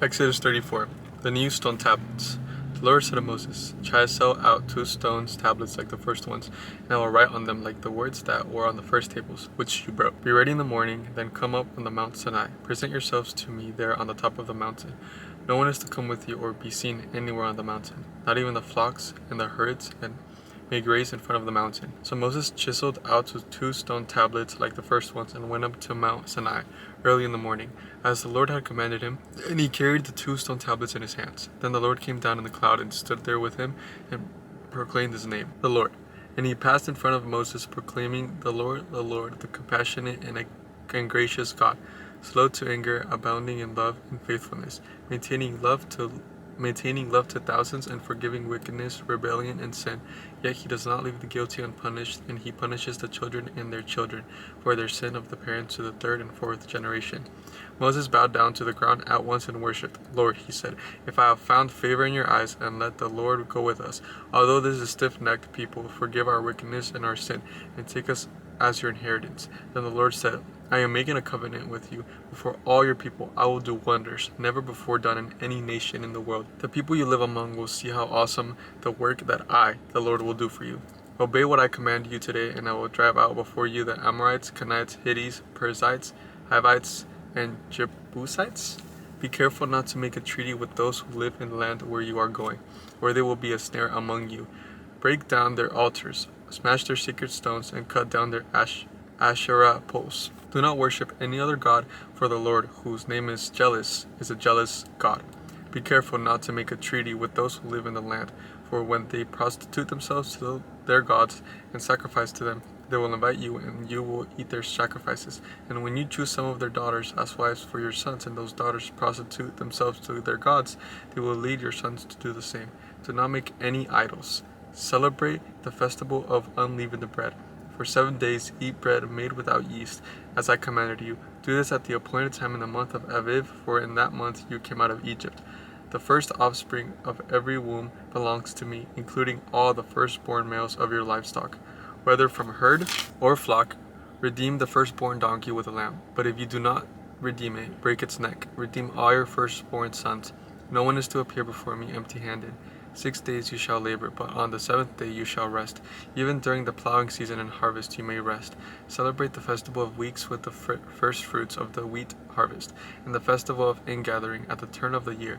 Exodus 34. The new stone tablets. The Lord said to Moses, "Try to sail out 2 stone tablets like the first ones, and I will write on them like the words that were on the first tables, which you broke. Be ready in the morning, then come up on the Mount Sinai. Present yourselves to me there on the top of the mountain. No one is to come with you or be seen anywhere on the mountain, not even the flocks and the herds and may graze in front of the mountain." So Moses chiseled out 2 stone tablets like the first ones and went up to Mount Sinai early in the morning, as the Lord had commanded him, and he carried the 2 stone tablets in his hands. Then the Lord came down in the cloud and stood there with him and proclaimed his name, the Lord. And he passed in front of Moses, proclaiming, the Lord, the compassionate and gracious God, slow to anger, abounding in love and faithfulness, maintaining love to thousands and forgiving wickedness, rebellion, and sin. Yet he does not leave the guilty unpunished, and he punishes the children and their children for their sin of the parents to the 3rd and 4th generation. Moses bowed down to the ground at once and worshipped. "Lord," he said, "if I have found favor in your eyes, and let the Lord go with us. Although this is a stiff-necked people, forgive our wickedness and our sin, and take us as your inheritance." Then the Lord said, "I am making a covenant with you before all your people. I will do wonders never before done in any nation in the world. The people you live among will see how awesome the work that I, the Lord, will do for you. Obey what I command you today, and I will drive out before you the Amorites, Canaanites, Hittites, Perizzites, Hivites, and Jebusites. Be careful not to make a treaty with those who live in the land where you are going, or they will be a snare among you. Break down their altars, smash their sacred stones, and cut down their Asherah poles. Do not worship any other god, for the Lord, whose name is a jealous God. Be careful not to make a treaty with those who live in the land, for when they prostitute themselves to their gods and sacrifice to them, they will invite you, and you will eat their sacrifices. And when you choose some of their daughters as wives for your sons, and those daughters prostitute themselves to their gods, they will lead your sons to do the same. Do not make any idols. Celebrate the festival of unleavened bread. For 7 days eat bread made without yeast, as I commanded you. Do this at the appointed time in the month of Aviv, for in that month you came out of Egypt. The first offspring of every womb belongs to me, including all the firstborn males of your livestock. Whether from herd or flock, redeem the firstborn donkey with a lamb. But if you do not redeem it, break its neck. Redeem all your firstborn sons. No one is to appear before me empty-handed. 6 days you shall labor, but on the 7th day you shall rest. Even during the plowing season and harvest you may rest. Celebrate the festival of weeks with the first fruits of the wheat harvest, and the festival of ingathering at the turn of the year.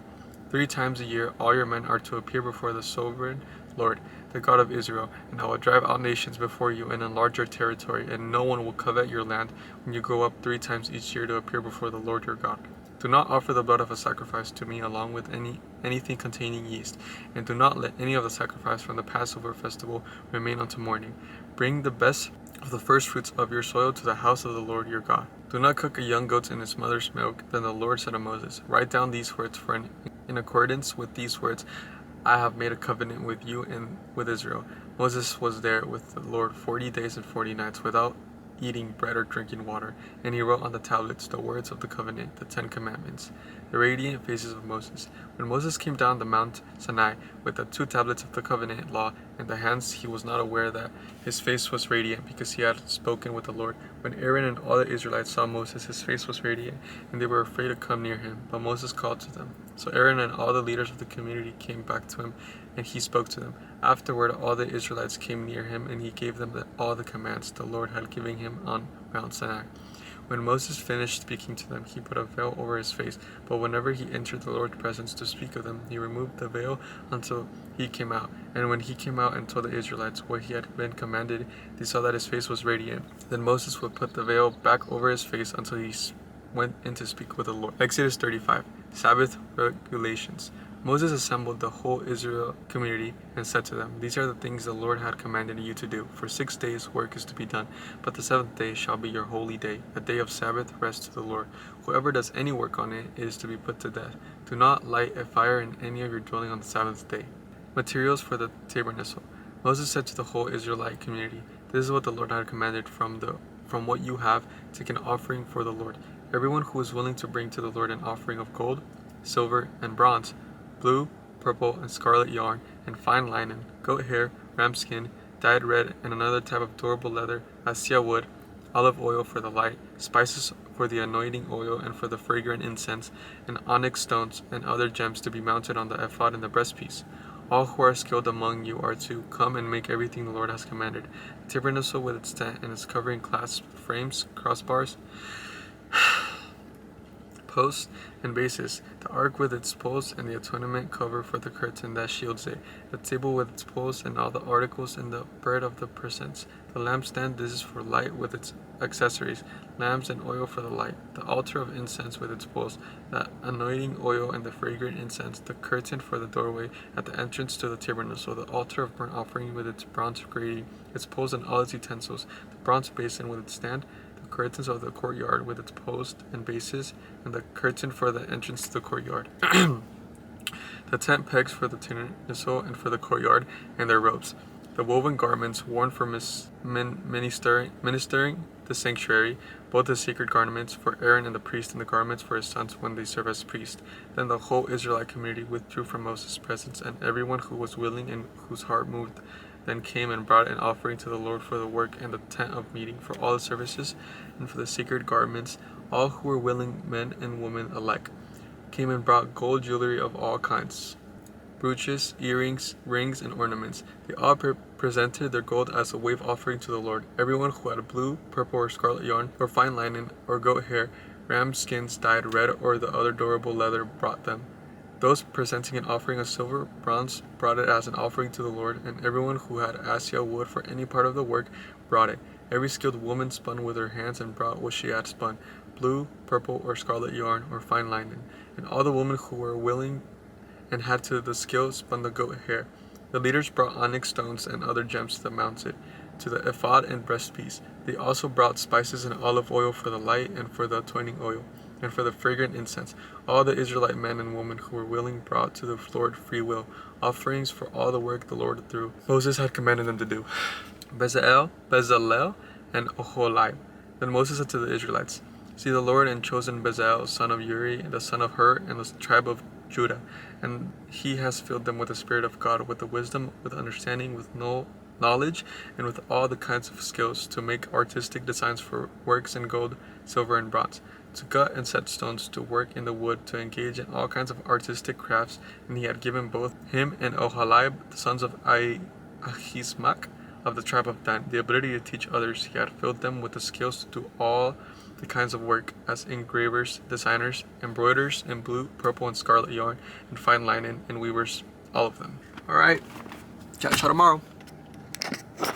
3 times a year all your men are to appear before the sovereign Lord, the God of Israel, and I will drive out nations before you and enlarge your territory, and no one will covet your land when you go up 3 times each year to appear before the Lord your God. Do not offer the blood of a sacrifice to me along with anything containing yeast, and do not let any of the sacrifice from the Passover festival remain until morning. Bring the best of the first fruits of your soil to the house of the Lord your God. Do not cook a young goat in its mother's milk." Then the Lord said to Moses, "Write down these words, for in accordance with these words I have made a covenant with you and with Israel." Moses was there with the Lord 40 days and 40 nights without eating bread or drinking water, and he wrote on the tablets the words of the covenant, the 10 commandments. The radiant faces of Moses. When Moses came down the Mount Sinai with the 2 tablets of the covenant law in the hands, he was not aware that his face was radiant, because he had spoken with the Lord. When Aaron and all the Israelites saw Moses, his face was radiant, and they were afraid to come near him. But Moses called to them. So Aaron and all the leaders of the community came back to him, and he spoke to them. Afterward, all the Israelites came near him, and he gave them all the commands the Lord had given him on Mount Sinai. When Moses finished speaking to them, he put a veil over his face, but whenever he entered the Lord's presence to speak of them, he removed the veil until he came out. And when he came out and told the Israelites what he had been commanded, they saw that his face was radiant. Then Moses would put the veil back over his face until he went in to speak with the Lord. Exodus 35. Sabbath regulations. Moses assembled the whole Israel community and said to them, "These are the things the Lord had commanded you to do. For 6 days work is to be done, but the 7th day shall be your holy day, a day of Sabbath rest to the Lord. Whoever does any work on it is to be put to death. Do not light a fire in any of your dwelling on the 7th day." Materials for the tabernacle. Moses said to the whole Israelite community, "This is what the Lord had commanded: from what you have, take an offering for the Lord. Everyone who is willing to bring to the Lord an offering of gold, silver, and bronze, blue, purple, and scarlet yarn, and fine linen, goat hair, ram skin, dyed red, and another type of durable leather, acacia wood, olive oil for the light, spices for the anointing oil, and for the fragrant incense, and onyx stones, and other gems to be mounted on the ephod and the breastpiece. All who are skilled among you are to come and make everything the Lord has commanded: the tabernacle with its tent and its covering, clasp frames, crossbars, posts, and bases, the ark with its poles, and the atonement cover for the curtain that shields it, the table with its poles, and all the articles, and the bread of the presence, the lampstand, this is for light with its accessories, lamps and oil for the light, the altar of incense with its poles, the anointing oil and the fragrant incense, the curtain for the doorway at the entrance to the tabernacle, the altar of burnt offering with its bronze grating, its poles and all its utensils, the bronze basin with its stand, curtains of the courtyard with its posts and bases, and the curtain for the entrance to the courtyard. The tent pegs for the tabernacle and for the courtyard, and their ropes. The woven garments worn for ministering the sanctuary, both the sacred garments for Aaron and the priest, and the garments for his sons when they serve as priests. Then the whole Israelite community withdrew from Moses' presence, and everyone who was willing and whose heart moved then came and brought an offering to the Lord for the work and the tent of meeting, for all the services, and for the sacred garments. All who were willing, men and women alike, came and brought gold jewelry of all kinds, brooches, earrings, rings, and ornaments. They all presented their gold as a wave offering to the Lord. Everyone who had blue, purple, or scarlet yarn, or fine linen, or goat hair, ram skins dyed red, or the other durable leather brought them. Those presenting an offering of silver, bronze, brought it as an offering to the Lord, and everyone who had acacia wood for any part of the work brought it. Every skilled woman spun with her hands and brought what she had spun, blue, purple, or scarlet yarn, or fine linen. And all the women who were willing and had to the skill spun the goat hair. The leaders brought onyx stones and other gems to the mounted, to the ephod and breastpiece. They also brought spices and olive oil for the light, and for the anointing oil, and for the fragrant incense. All the Israelite men and women who were willing brought to the Lord free will offerings for all the work the Lord through Moses had commanded them to do. Bezalel, and Oholiab. Then Moses said to the Israelites, See, the Lord had chosen Bezalel, son of Uri, the son of Hur, and the tribe of Judah, and he has filled them with the Spirit of God, with the wisdom, with understanding, with knowledge, and with all the kinds of skills, to make artistic designs for works in gold, silver, and bronze, to cut and set stones, to work in the wood, to engage in all kinds of artistic crafts. And he had given both him and Oholiab, the sons of Ahismach, of the tribe of Dan, the ability to teach others. He had filled them with the skills to do all the kinds of work, as engravers, designers, embroiderers in blue, purple, and scarlet yarn, and fine linen, and weavers, all of them. All right, chat tomorrow.